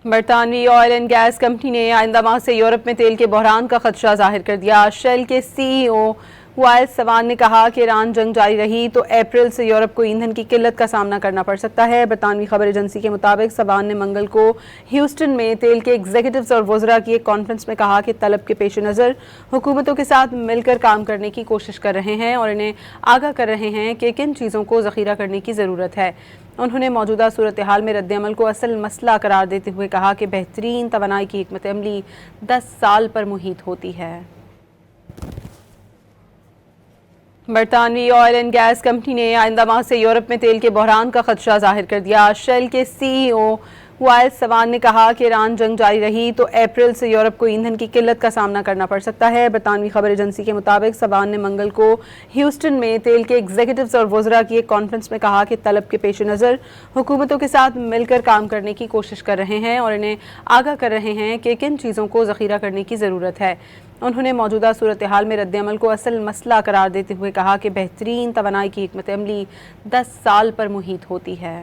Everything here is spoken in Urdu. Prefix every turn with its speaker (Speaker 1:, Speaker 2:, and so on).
Speaker 1: برطانوی آئل اینڈ گیس کمپنی نے آئندہ ماہ سے یورپ میں تیل کے بحران کا خدشہ ظاہر کر دیا۔ شیل کے سی ای او وائل سوان نے کہا کہ ایران جنگ جاری رہی تو اپریل سے یورپ کو ایندھن کی قلت کا سامنا کرنا پڑ سکتا ہے۔ برطانوی خبر ایجنسی کے مطابق سوان نے منگل کو ہیوسٹن میں تیل کے ایگزیکٹوز اور وزراء کی ایک کانفرنس میں کہا کہ طلب کے پیش نظر حکومتوں کے ساتھ مل کر کام کرنے کی کوشش کر رہے ہیں اور انہیں آگاہ کر رہے ہیں کہ کن چیزوں کو ذخیرہ کرنے کی ضرورت ہے۔ انہوں نے موجودہ صورتحال میں رد عمل کو اصل مسئلہ قرار دیتے ہوئے کہا کہ بہترین توانائی کی حکمت عملی 10 سال پر محیط ہوتی ہے۔ برطانوی آئل اینڈ گیس کمپنی نے آئندہ ماہ سے یورپ میں تیل کے بحران کا خدشہ ظاہر کر دیا۔ شیل کے سی ای او وائل سوان نے کہا کہ ایران جنگ جاری رہی تو اپریل سے یورپ کو ایندھن کی قلت کا سامنا کرنا پڑ سکتا ہے۔ برطانوی خبر ایجنسی کے مطابق سوان نے منگل کو ہیوسٹن میں تیل کے ایگزیکٹوز اور وزراء کی ایک کانفرنس میں کہا کہ طلب کے پیش نظر حکومتوں کے ساتھ مل کر کام کرنے کی کوشش کر رہے ہیں اور انہیں آگاہ کر رہے ہیں کہ کن چیزوں کو ذخیرہ کرنے کی ضرورت ہے۔ انہوں نے موجودہ صورتحال میں رد عمل کو اصل مسئلہ قرار دیتے ہوئے کہا کہ بہترین توانائی کی حکمت عملی 10 سال پر محیط ہوتی ہے۔